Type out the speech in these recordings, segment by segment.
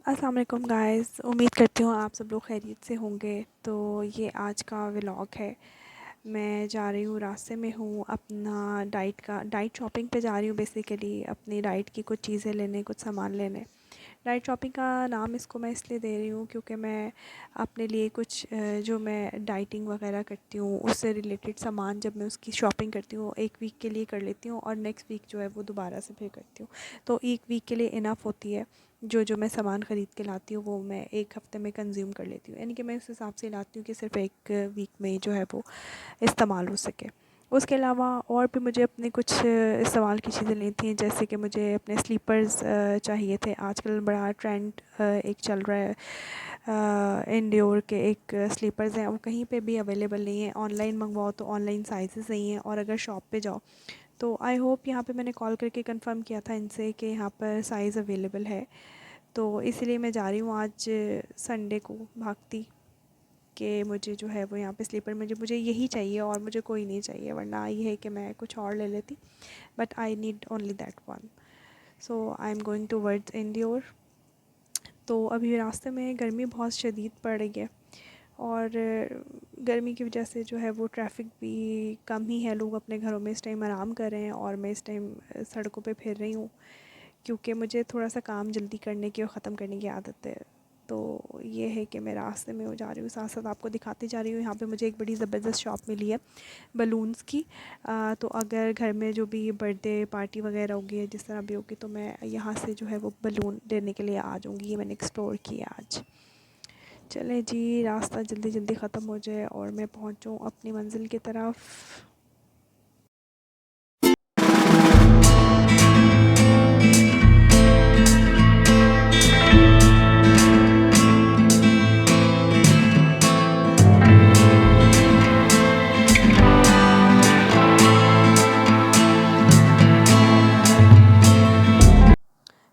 अस्सलाम वालेकुम गाइस। उम्मीद करती हूँ आप सब लोग खैरियत से होंगे। तो ये आज का व्लॉग है। मैं जा रही हूँ, रास्ते में हूँ, अपना डाइट शॉपिंग पे जा रही हूँ। बेसिकली अपनी डाइट की कुछ चीज़ें लेने, कुछ सामान लेने। डाइट शॉपिंग का नाम इसको मैं इसलिए दे रही हूँ क्योंकि मैं अपने लिए कुछ जो मैं डाइटिंग वगैरह करती हूँ उससे रिलेटेड सामान जब मैं उसकी शॉपिंग करती हूँ 1 वीक के लिए कर लेती हूँ और नेक्स्ट वीक जो है वो दोबारा से फिर करती हूँ। तो 1 वीक के लिए इनफ होती है। जो जो मैं सामान ख़रीद के लाती हूँ वो मैं 1 हफ़्ते में कंज्यूम कर लेती हूँ, यानी कि मैं उस हिसाब से लाती हूँ कि सिर्फ़ 1 वीक में जो है वो इस्तेमाल हो सके। उसके अलावा और भी मुझे अपने कुछ इस्तेमाल की चीज़ें लेनी थी, जैसे कि मुझे अपने स्लीपर्स चाहिए थे। आजकल बड़ा ट्रेंड एक चल रहा है, इंडियोर के एक स्लीपर्स हैं, वो कहीं पे भी अवेलेबल नहीं है। ऑनलाइन मंगवाओ तो ऑनलाइन साइज़ेस नहीं हैं, और अगर शॉप पे जाओ तो आई होप, यहाँ पे मैंने कॉल करके कंफर्म किया था इनसे कि यहाँ पर साइज़ अवेलेबल है। तो इसलिए मैं जा रही हूँ आज संडे को भागती कि मुझे जो है वो यहाँ पे स्लीपर मुझे यही चाहिए और मुझे कोई नहीं चाहिए, वरना ये है कि मैं कुछ और ले लेती। But I need only that one. So I am going towards Indore. तो अभी रास्ते में गर्मी बहुत शदीद पड़ रही है, और गर्मी की वजह से जो है वो ट्रैफिक भी कम ही है। लोग अपने घरों में इस टाइम आराम कर रहे हैं और मैं इस टाइम सड़कों पे फिर रही हूँ, क्योंकि मुझे थोड़ा सा काम जल्दी करने की और ख़त्म करने की आदत है। तो ये है कि मैं रास्ते में हो जा रही हूँ, साथ साथ आपको दिखाती जा रही हूँ। यहाँ पे मुझे एक बड़ी ज़बरदस्त शॉप मिली है बलून्स की। तो अगर घर में जो भी बर्थडे पार्टी वगैरह होगी, जिस तरह भी होगी, तो मैं यहाँ से जो है वो बलून लेने के लिए आ जाऊँगी। ये मैंने एक्सप्लोर किया आज। चलें जी, रास्ता जल्दी जल्दी ख़त्म हो जाए और मैं पहुँचूँ अपनी मंजिल की तरफ।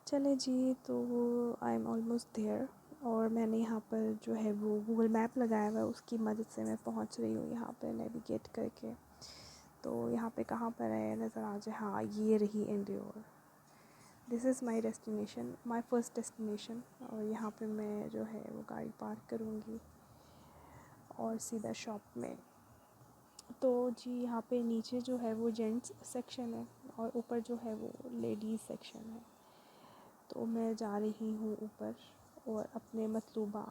चले जी, तो आई एम ऑलमोस्ट देयर, और मैंने यहाँ पर जो है वो गूगल मैप लगाया हुआ है, उसकी मदद से मैं पहुँच रही हूँ यहाँ पे नेविगेट करके। तो यहाँ पे कहाँ पर है, नज़र आ जाए, हाँ ये रही Indore. This is my destination, my first destination. और यहाँ पे मैं जो है वो गाड़ी पार्क करूँगी और सीधा शॉप में। तो जी, यहाँ पे नीचे जो है वो जेंट्स सेक्शन है और ऊपर जो है वो लेडीज़ सेक्शन है। तो मैं जा रही हूँ ऊपर और अपने मतलूबा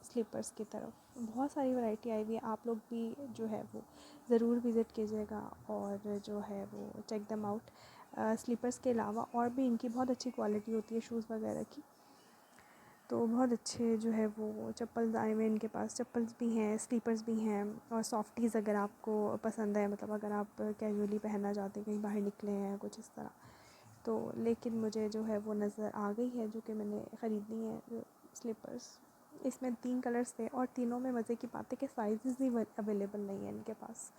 स्लीपर्स की तरफ। बहुत सारी वैरायटी आई हुई है, आप लोग भी जो है वो ज़रूर विज़िट कीजिएगा और जो है वो चेक दम आउट। स्लीपर्स के अलावा और भी इनकी बहुत अच्छी क्वालिटी होती है शूज़ वगैरह की। तो बहुत अच्छे जो है वो चप्पल आए हुए इनके पास, चप्पल्स भी हैं, स्लीपर्स भी हैं, और सॉफ्टीज़ अगर आपको पसंद है, मतलब अगर आप कैजुअली पहनना चाहते हैं, कहीं बाहर निकले हैं कुछ इस तरह। तो लेकिन मुझे जो है वो नज़र आ गई है जो कि मैंने ख़रीदनी है, जो स्लीपर्स। इसमें 3 कलर्स थे और तीनों में मज़े की बात है कि साइज़ ही अवेलेबल नहीं है इनके पास।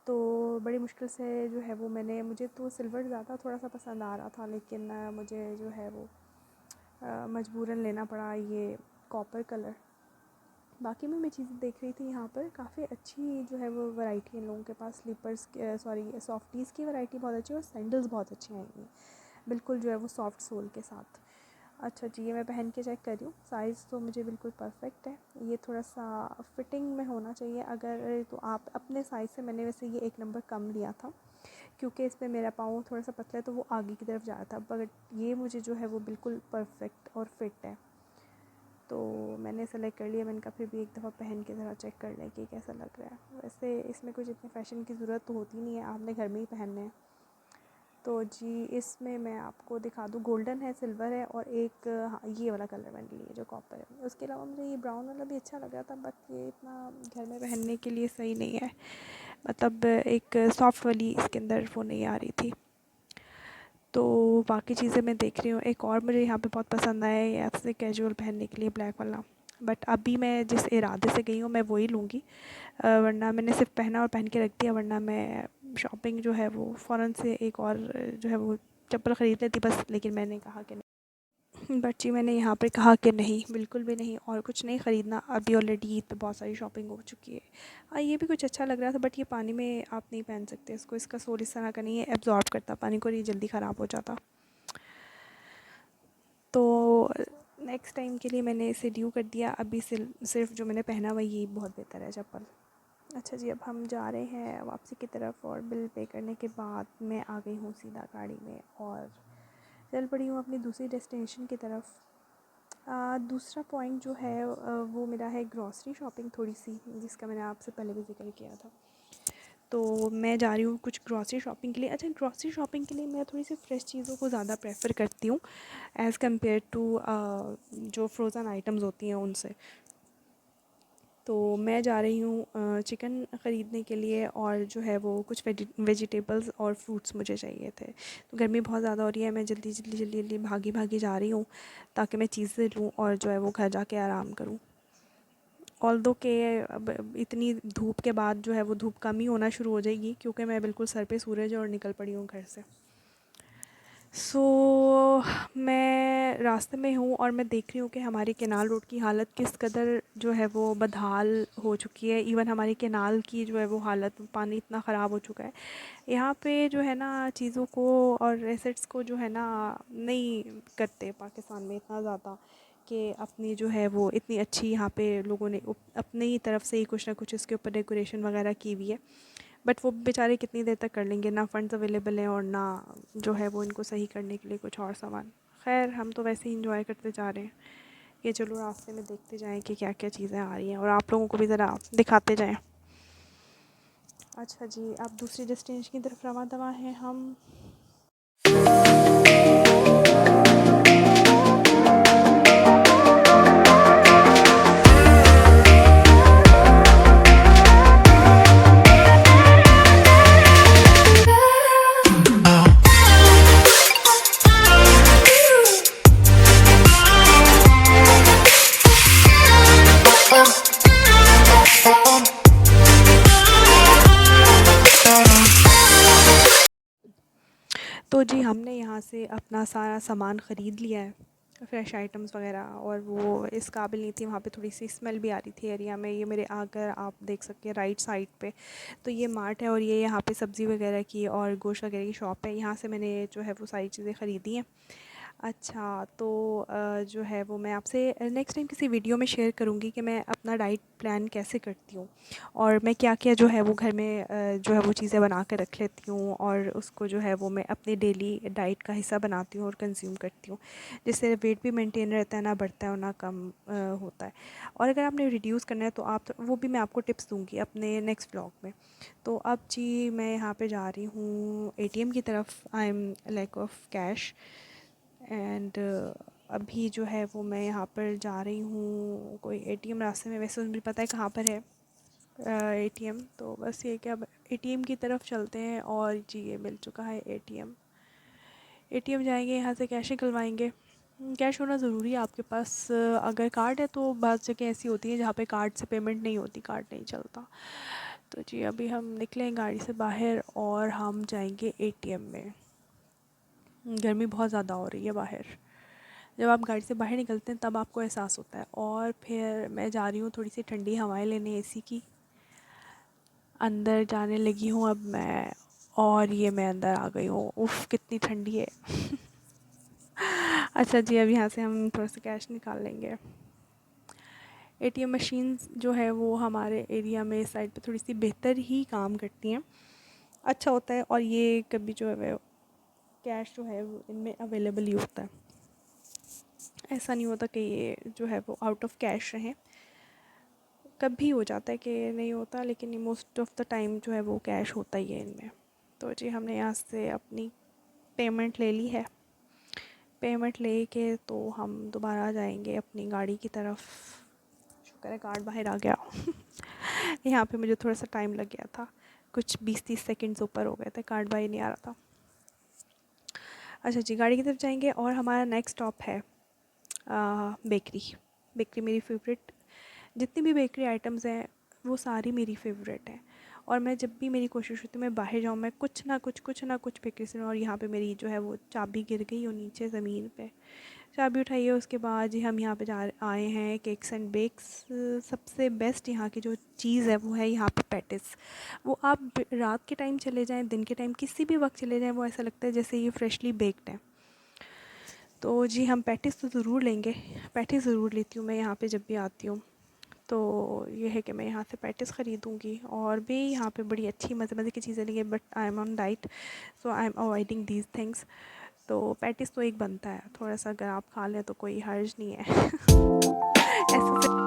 तो बड़ी मुश्किल से जो है वो मुझे तो सिल्वर ज़्यादा थोड़ा सा पसंद आ रहा था, लेकिन मुझे जो है वो मजबूरन लेना पड़ा ये कॉपर कलर। बाकी में मैं चीज़ें देख रही थी, यहाँ पर काफ़ी अच्छी जो है वो वैरायटी है लोगों के पास। स्लीपर्स सॉरी सॉफ्टीज़ की वैरायटी बहुत अच्छी है और सैंडल्स बहुत अच्छी आई हैं, बिल्कुल जो है वो सॉफ्ट सोल के साथ। अच्छा जी, ये मैं पहन के चेक कर रही हूँ, साइज़ तो मुझे बिल्कुल परफेक्ट है। ये थोड़ा सा फिटिंग में होना चाहिए अगर, तो आप अपने साइज़ से, मैंने वैसे ये 1 नंबर कम लिया था क्योंकि इस पर मेरा पाँव थोड़ा सा पतला है तो वो आगे की तरफ जा रहा था, बट ये मुझे जो है वो बिल्कुल परफेक्ट और फिट है। तो मैंने सेलेक्ट कर लिया। मैंने कहा फिर भी एक दफ़ा पहन के ज़रा चेक कर लें कि कैसा लग रहा है। वैसे इसमें कुछ इतने फ़ैशन की ज़रूरत तो होती नहीं है, आपने घर में ही पहनने हैं। तो जी, इसमें मैं आपको दिखा दूँ, गोल्डन है, सिल्वर है, और एक हाँ ये वाला कलर मैंने लिया जो कॉपर है। उसके अलावा मुझे ये ब्राउन वाला भी अच्छा लग रहा था, बट ये इतना घर में पहनने के लिए सही नहीं है, मतलब एक सॉफ्ट वाली इसके अंदर वो नहीं आ रही थी। तो बाकी चीज़ें मैं देख रही हूँ। एक और मुझे यहाँ पे बहुत पसंद आया है ऐसे कैजुअल पहनने के लिए, ब्लैक वाला। बट अभी मैं जिस इरादे से गई हूँ मैं वही लूँगी, वरना मैंने सिर्फ पहना और पहन के रख दिया, वरना मैं शॉपिंग जो है वो फ़ौरन से एक और जो है वो चप्पल ख़रीद लेती बस। लेकिन मैंने कहा कि नहीं, बट जी मैंने यहाँ पे कहा कि नहीं, बिल्कुल भी नहीं, और कुछ नहीं ख़रीदना। अभी ऑलरेडी ईद पे बहुत सारी शॉपिंग हो चुकी है। ये भी कुछ अच्छा लग रहा था, बट ये पानी में आप नहीं पहन सकते इसको, इसका सोल इस तरह का नहीं है, एब्जॉर्ब करता पानी को, ये जल्दी ख़राब हो जाता। तो नेक्स्ट टाइम के लिए मैंने इसे ड्यू कर दिया। अभी सिर्फ जो मैंने पहना हुआ यही बहुत बेहतर है चप्पल। अच्छा जी, अब हम जा रहे हैं वापसी की तरफ और बिल पे करने के बाद मैं आ गई हूँ सीधा गाड़ी में और चल पड़ी हूँ अपनी दूसरी डेस्टिनेशन की तरफ। दूसरा पॉइंट जो है वो मेरा है ग्रॉसरी शॉपिंग थोड़ी सी, जिसका मैंने आपसे पहले भी जिक्र किया था। तो मैं जा रही हूँ कुछ ग्रॉसरी शॉपिंग के लिए। अच्छा, ग्रॉसरी शॉपिंग के लिए मैं थोड़ी सी फ्रेश चीज़ों को ज़्यादा प्रेफर करती हूँ एज़ कम्पेयर टू जो फ्रोज़न आइटम्स होती हैं उनसे। तो मैं जा रही हूँ चिकन ख़रीदने के लिए और जो है वो कुछ वेजिटेबल्स और फ्रूट्स मुझे चाहिए थे। तो गर्मी बहुत ज़्यादा हो रही है, मैं जल्दी भागी भागी जा रही हूँ ताकि मैं चीज़ें लूँ और जो है वो घर जाके आराम करूँ। ऑल्दो के अब इतनी धूप के बाद जो है वो धूप कम ही होना शुरू हो जाएगी, क्योंकि मैं बिल्कुल सर पे सूरज और निकल पड़ी हूँ घर से। मैं रास्ते में हूँ और मैं देख रही हूँ कि हमारी केनाल रोड की हालत किस कदर जो है वो बदहाल हो चुकी है। इवन हमारी केनाल की जो है वो हालत, पानी इतना ख़राब हो चुका है यहाँ पे जो है ना, चीज़ों को और एसेट्स को जो है ना नहीं करते पाकिस्तान में इतना ज़्यादा कि अपनी जो है वो इतनी अच्छी यहाँ पे लोगों ने अपनी ही तरफ से ही कुछ ना कुछ इसके ऊपर डेकोरेशन वगैरह की हुई है। बट वो बेचारे कितनी देर तक कर लेंगे, ना फंड्स अवेलेबल हैं और ना जो है वो इनको सही करने के लिए कुछ और सामान। खैर, हम तो वैसे ही इंजॉय करते जा रहे हैं कि चलो रास्ते में देखते जाएं कि क्या क्या चीज़ें आ रही हैं और आप लोगों को भी ज़रा दिखाते जाएं। अच्छा जी, अब दूसरी डेस्टिनेशन की तरफ रवाना दवा हैं हम। तो जी, हमने यहाँ से अपना सारा सामान ख़रीद लिया है, फ़्रेश आइटम्स वगैरह, और वो इस काबिल नहीं थी। वहाँ पे थोड़ी सी स्मेल भी आ रही थी एरिया में। ये मेरे आकर आप देख सकते हैं राइट साइड पे, तो ये मार्ट है और ये यहाँ पे सब्ज़ी वगैरह की और गोश्त वगैरह की शॉप है। यहाँ से मैंने जो है वो सारी चीज़ें ख़रीदी हैं। अच्छा, तो जो है वो मैं आपसे नेक्स्ट टाइम किसी वीडियो में शेयर करूँगी कि मैं अपना डाइट प्लान कैसे करती हूँ और मैं क्या-क्या जो है वो घर में जो है वो चीज़ें बना के रख लेती हूँ और उसको जो है वो मैं अपनी डेली डाइट का हिस्सा बनाती हूँ और कंज़्यूम करती हूँ, जिससे वेट भी मेंटेन रहता है, ना बढ़ता है और ना कम होता है। और अगर आपने रिड्यूस करना है तो आप वो भी मैं आपको टिप्स दूँगी अपने नेक्स्ट व्लॉग में। तो अब जी, मैं यहाँ पे जा रही हूँ एटीएम की तरफ। I am lack of cash and अभी जो है वो मैं यहाँ पर जा रही हूँ। कोई एटीएम रास्ते में, वैसे मुझे पता है कहाँ पर है एटीएम, तो बस ये कि अब एटीएम की तरफ चलते हैं। और जी, ये मिल चुका है एटीएम। एटीएम जाएंगे, यहाँ से कैश निकलवाएंगे। कैश होना ज़रूरी है आपके पास। अगर कार्ड है तो बाज़ जगह ऐसी होती है जहाँ पे कार्ड से पेमेंट नहीं होती, कार्ड नहीं चलता। तो जी, अभी हम निकले गाड़ी से बाहर और हम जाएंगे एटीएम में। गर्मी बहुत ज़्यादा हो रही है बाहर। जब आप गाड़ी से बाहर निकलते हैं तब आपको एहसास होता है। और फिर मैं जा रही हूँ थोड़ी सी ठंडी हवाएं लेने एसी की। अंदर जाने लगी हूँ अब मैं, और ये मैं अंदर आ गई हूँ। उफ़, कितनी ठंडी है। अच्छा जी, अब यहाँ से हम थोड़ा सा कैश निकाल लेंगे। एटीएम मशीन्स जो है वो हमारे एरिया में इस साइड पे थोड़ी सी बेहतर ही काम करती हैं, अच्छा होता है। और ये कभी जो है कैश जो है वो इनमें अवेलेबल ही होता है, ऐसा नहीं होता कि ये जो है वो आउट ऑफ कैश रहें। कभी हो जाता है कि नहीं होता, लेकिन मोस्ट ऑफ़ द टाइम जो है वो कैश होता ही है इनमें। तो जी, हमने यहाँ से अपनी पेमेंट ले ली है। पेमेंट लेके तो हम दोबारा जाएंगे अपनी गाड़ी की तरफ। शुक्र है कार्ड बाहर आ गया। यहाँ पे मुझे थोड़ा सा टाइम लग गया था, कुछ 20-30 सेकंड्स ऊपर हो गए थे, कार्ड बाहर नहीं आ रहा था। अच्छा जी, गाड़ी की तरफ जाएंगे और हमारा नेक्स्ट स्टॉप है बेकरी। बेकरी मेरी फेवरेट, जितनी भी बेकरी आइटम्स हैं वो सारी मेरी फेवरेट हैं। और मैं जब भी मेरी कोशिश होती है मैं बाहर जाऊँ, मैं कुछ ना कुछ बेकरी से। और यहाँ पे मेरी जो है वो चाबी गिर गई और नीचे ज़मीन पे चाबी उठाई है। उसके बाद ही हम यहाँ पे जा आए हैं केक्स एंड बेक्स। सबसे बेस्ट यहाँ की जो चीज़ है वो है यहाँ पे पैटिस। वो आप रात के टाइम चले जाएँ, दिन के टाइम किसी भी वक्त चले जाएँ, वो ऐसा लगता है जैसे ये फ्रेशली बेक्ड है। तो जी हम पैटीज़ तो ज़रूर लेंगे, पैटीज़ ज़रूर लेती हूँ मैं यहाँ पे जब भी आती हूँ। तो ये है कि मैं यहाँ से पैटीज़ ख़रीदूँगी और भी यहाँ पे बड़ी अच्छी मज़े मज़े की चीज़ें लेंगे, but I am on diet, so I M avoiding these things. तो पैटीज़ तो एक बनता है, थोड़ा सा अगर आप खा लें तो कोई हर्ज नहीं है। ऐसे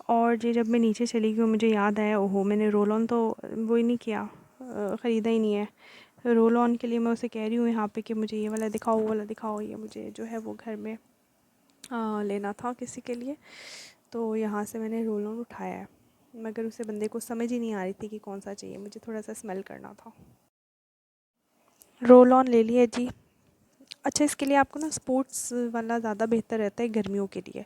और जी जब मैं नीचे चली गई मुझे याद आया, ओहो मैंने रोल ऑन तो वो ही नहीं किया, ख़रीदा ही नहीं है। रोल ऑन के लिए मैं उसे कह रही हूँ यहाँ पे कि मुझे ये वाला दिखाओ, वो वाला दिखाओ, ये मुझे जो है वो घर में लेना था किसी के लिए। तो यहाँ से मैंने रोल ऑन उठाया है, मगर उसे बंदे को समझ ही नहीं आ रही थी कि कौन सा चाहिए, मुझे थोड़ा सा स्मेल करना था। रोल ऑन ले लिया जी। अच्छा, इसके लिए आपको ना स्पोर्ट्स वाला ज़्यादा बेहतर रहता है गर्मियों के लिए।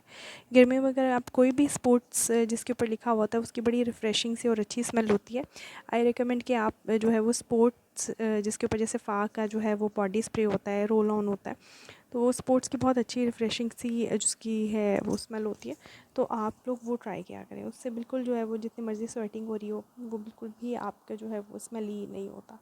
गर्मियों में अगर आप कोई भी स्पोर्ट्स जिसके ऊपर लिखा होता है उसकी बड़ी रिफ़्रेशिंग सी और अच्छी स्मेल होती है। आई रिकमेंड कि आप जो है वो स्पोर्ट्स जिसके ऊपर जैसे फ़ा का जो है वो बॉडी स्प्रे होता है, रोल ऑन होता है, तो वो स्पोर्ट्स की बहुत अच्छी रिफ़्रेशिंग सी जिसकी है वो स्मेल होती है। तो आप लोग वो ट्राई किया करें, उससे बिल्कुल जो है वो जितनी मर्ज़ी स्वेटिंग हो रही हो वो बिल्कुल भी आपका जो है वो स्मेल ही नहीं होता।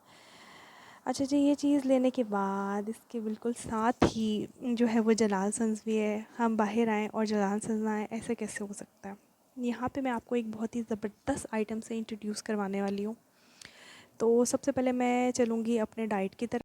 अच्छा जी, ये चीज़ लेने के बाद इसके बिल्कुल साथ ही जो है वो जलालसंस भी है। हम बाहर आएँ और जलालसंस ना आए, ऐसे कैसे हो सकता है। यहाँ पे मैं आपको एक बहुत ही ज़बरदस्त आइटम से इंट्रोड्यूस करवाने वाली हूँ। तो सबसे पहले मैं चलूँगी अपने डाइट की तरफ।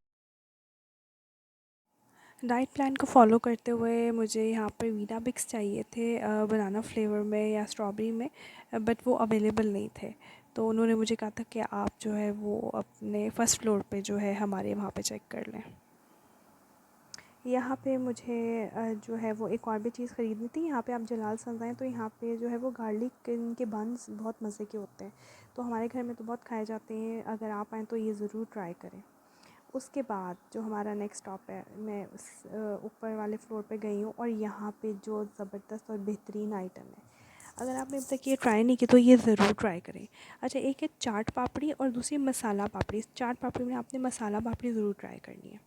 डाइट प्लान को फॉलो करते हुए मुझे यहाँ पर वीटाबिक्स चाहिए थे, बनाना फ्लेवर में या स्ट्रॉबेरी में, बट वो अवेलेबल नहीं थे। तो उन्होंने मुझे कहा था कि आप जो है वो अपने फ़र्स्ट फ्लोर पे जो है हमारे वहाँ पे चेक कर लें। यहाँ पे मुझे जो है वो एक और भी चीज़ ख़रीदनी थी। यहाँ पे आप जलाल संस आएँ तो यहाँ पे जो है वो गार्लिक के बन्स बहुत मज़े के होते हैं, तो हमारे घर में तो बहुत खाए जाते हैं। अगर आप आएँ तो ये ज़रूर ट्राई करें। उसके बाद जो हमारा नेक्स्ट स्टॉप है, मैं उस ऊपर वाले फ्लोर पे गई हूँ और यहाँ पे जो ज़बरदस्त और बेहतरीन आइटम है, अगर आपने अब तक ये ट्राई नहीं की तो ये ज़रूर ट्राई करें। अच्छा, एक है चाट पापड़ी और दूसरी मसाला पापड़ी। चाट पापड़ी में आपने मसाला पापड़ी ज़रूर ट्राई करनी है।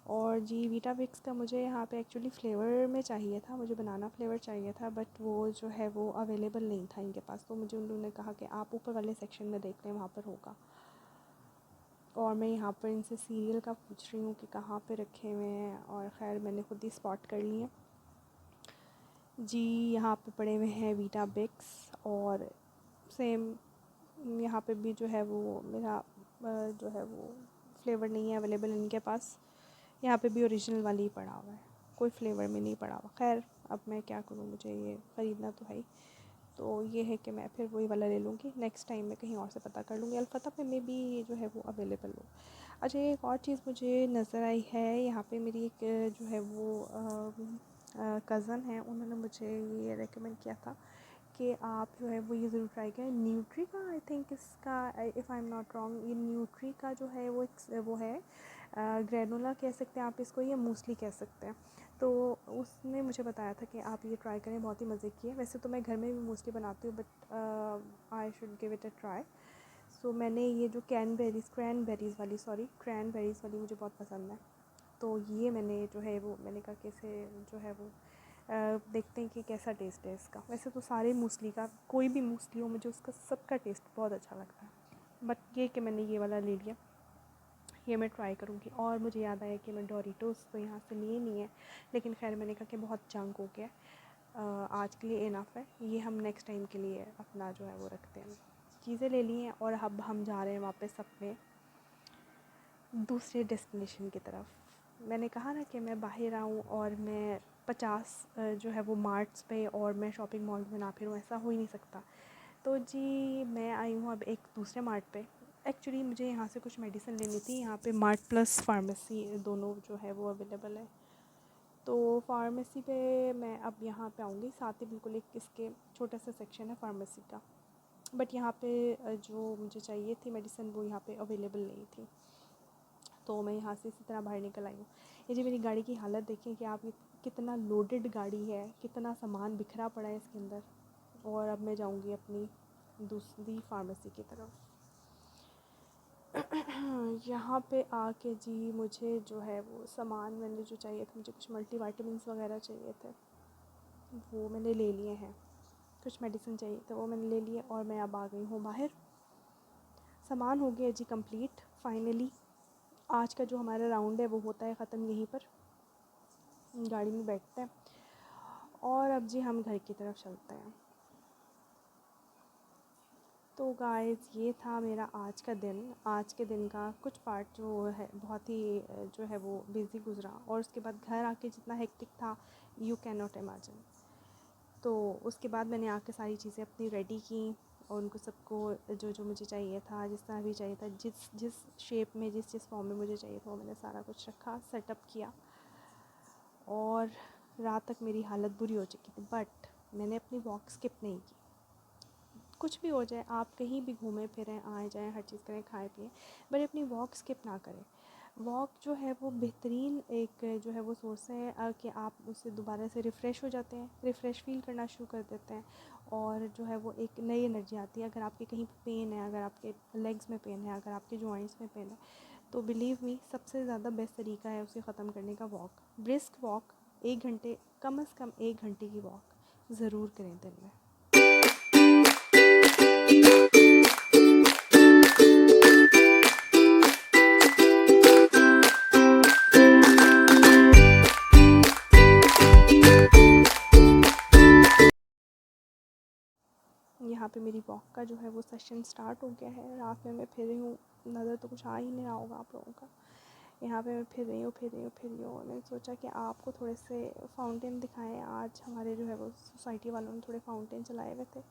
और जी वीटाबिक्स का मुझे यहाँ पे एक्चुअली फ़्लेवर में चाहिए था, मुझे बनाना फ्लेवर चाहिए था, बट वो जो है वो अवेलेबल नहीं था इनके पास। तो मुझे उन्होंने कहा कि आप ऊपर वाले सेक्शन में देख लें, वहाँ पर होगा। और मैं यहाँ पर इनसे सीरियल का पूछ रही हूँ कि कहाँ पे रखे हुए हैं, और ख़ैर मैंने खुद ही स्पॉट कर लिए हैं जी। यहाँ पे पड़े हुए हैं वीटाबिक्स, और सेम यहाँ पे भी जो है वो मेरा जो है वो फ्लेवर नहीं है अवेलेबल इनके पास। यहाँ पे भी ओरिजिनल वाली ही पड़ा हुआ है, कोई फ्लेवर में नहीं पड़ा हुआ। खैर अब मैं क्या करूँ, मुझे ये ख़रीदना तो है ही। तो ये है कि मैं फिर वही वाला ले लूँगी। नेक्स्ट टाइम मैं कहीं और से पता कर लूँगी, अलफ़तः पे में भी जो है वो अवेलेबल हो। अच्छा, एक और चीज़ मुझे नज़र आई है यहाँ पे, मेरी एक जो है वो कज़न है, उन्होंने मुझे ये रेकमेंड किया था कि आप जो है वो ये ज़रूर ट्राई करें। न्यूट्री का, आई थिंक इसका, if I am not wrong, ये न्यूट्री का जो है वो है ग्रेनोला कह सकते हैं आप इसको, या मूसली कह सकते हैं। तो उसने मुझे बताया था कि आप ये ट्राई करें, बहुत ही मज़े की है। वैसे तो मैं घर में भी मूसली बनाती हूँ, but I should give it a try. So मैंने ये जो क्रैनबेरीज़ वाली मुझे बहुत पसंद है। तो ये मैंने जो है वो मैंने कहा कैसे जो है वो देखते हैं कि कैसा टेस्ट है इसका। वैसे तो सारे मूसली का, कोई भी मूसली हो, मुझे उसका सबका टेस्ट बहुत अच्छा लगता है, बट ये कि मैंने ये वाला ले लिया, ये मैं ट्राई करूँगी। और मुझे याद आया कि मैं डोरिटोस तो यहाँ से लिए नहीं है, लेकिन खैर मैंने कहा कि बहुत जंक हो गया, आज के लिए इनफ है, ये हम नेक्स्ट टाइम के लिए अपना जो है वो रखते हैं। चीज़ें ले ली हैं और अब हम जा रहे हैं वापस अपने दूसरे डेस्टिनेशन की तरफ। मैंने कहा ना कि मैं बाहर आऊँ और मैं 50 जो है वो मार्ट्स पे और मैं शॉपिंग मॉल में ना फिरूँ, ऐसा हो ही नहीं सकता। तो जी मैं आई हूँ अब एक दूसरे मार्ट पे। एक्चुअली मुझे यहाँ से कुछ मेडिसिन लेनी थी, यहाँ पे मार्ट प्लस फार्मेसी दोनों जो है वो अवेलेबल है। तो फार्मेसी पे मैं अब यहाँ पे आऊँगी, साथ ही बिल्कुल एक इसके छोटा सा सेक्शन है फार्मेसी का, बट यहाँ पे जो मुझे चाहिए थी मेडिसिन वो यहाँ पे अवेलेबल नहीं थी। तो मैं यहाँ से इसी तरह बाहर निकल आई हूँ। ये जो मेरी गाड़ी की हालत देखें कि आप, ये कितना लोडेड गाड़ी है, कितना सामान बिखरा पड़ा है इसके अंदर। और अब मैं जाऊँगी अपनी दूसरी फार्मेसी की तरफ। यहाँ पे आके जी मुझे जो है वो सामान मैंने जो चाहिए था, मुझे कुछ मल्टीविटामिन्स वगैरह चाहिए थे, वो मैंने ले लिए हैं। कुछ मेडिसिन चाहिए थे वो मैंने ले लिए और मैं अब आ गई हूँ बाहर। सामान हो गया जी कंप्लीट फाइनली। आज का जो हमारा राउंड है वो होता है ख़त्म यहीं पर, गाड़ी में बैठते हैं और अब जी हम घर की तरफ चलते हैं। तो गाइस ये था मेरा आज का दिन। आज के दिन का कुछ पार्ट जो है बहुत ही जो है वो बिज़ी गुजरा, और उसके बाद घर आके जितना हेक्टिक था यू कैन नॉट इमेजिन। तो उसके बाद मैंने आके सारी चीज़ें अपनी रेडी की और उनको सबको जो जो मुझे चाहिए था, जिस तरह भी चाहिए था, जिस जिस शेप में जिस फॉर्म में मुझे चाहिए था वो मैंने सारा कुछ रखा, सेटअप किया। और रात तक मेरी हालत बुरी हो चुकी थी, बट मैंने अपनी वॉक स्किप नहीं की। कुछ भी हो जाए, आप कहीं भी घूमें फिरें आए जाएं, हर चीज़ करें, खाएं पिएं, बट अपनी वॉक स्किप ना करें। वॉक जो है वो बेहतरीन एक जो है वो सोर्स है कि आप उससे दोबारा से रिफ़्रेश हो जाते हैं, रिफ़्रेश फ़ील करना शुरू कर देते हैं, और जो है वो एक नई एनर्जी आती है। अगर आपके कहीं पेन है, अगर आपके लेग्स में पेन है, अगर आपके जॉइंट्स में पेन है, तो बिलीव मी सबसे ज़्यादा बेस्ट तरीका है उसे ख़त्म करने का वॉक। ब्रिस्क वॉक, 1 घंटे, कम से कम 1 घंटे की वॉक ज़रूर करें दिन में। यहाँ पे मेरी वॉक का जो है वो सेशन स्टार्ट हो गया है। रात में मैं फिर रही हूँ, नज़र तो कुछ आ ही नहीं रहा होगा आप लोगों का। यहाँ पे मैं फिर रही हूँ। मैंने सोचा कि आपको थोड़े से फाउंटेन दिखाएं। आज हमारे जो है वो सोसाइटी वालों ने थोड़े फाउंटेन चलाए हुए थे।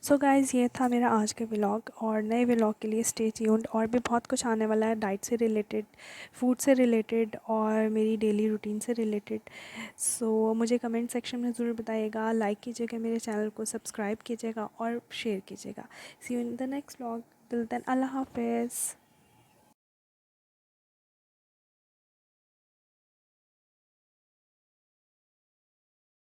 सो गाइज़ ये था मेरा आज का व्लॉग, और नए व्लॉग के लिए स्टे ट्यून्ड। और भी बहुत कुछ आने वाला है, डाइट से रिलेटेड, फूड से रिलेटेड और मेरी डेली रूटीन से रिलेटेड। सो मुझे कमेंट सेक्शन में ज़रूर बताइएगा, लाइक कीजिएगा मेरे चैनल को, सब्सक्राइब कीजिएगा और शेयर कीजिएगा। See you in the next vlog. Till then अल्लाह हाफिज़।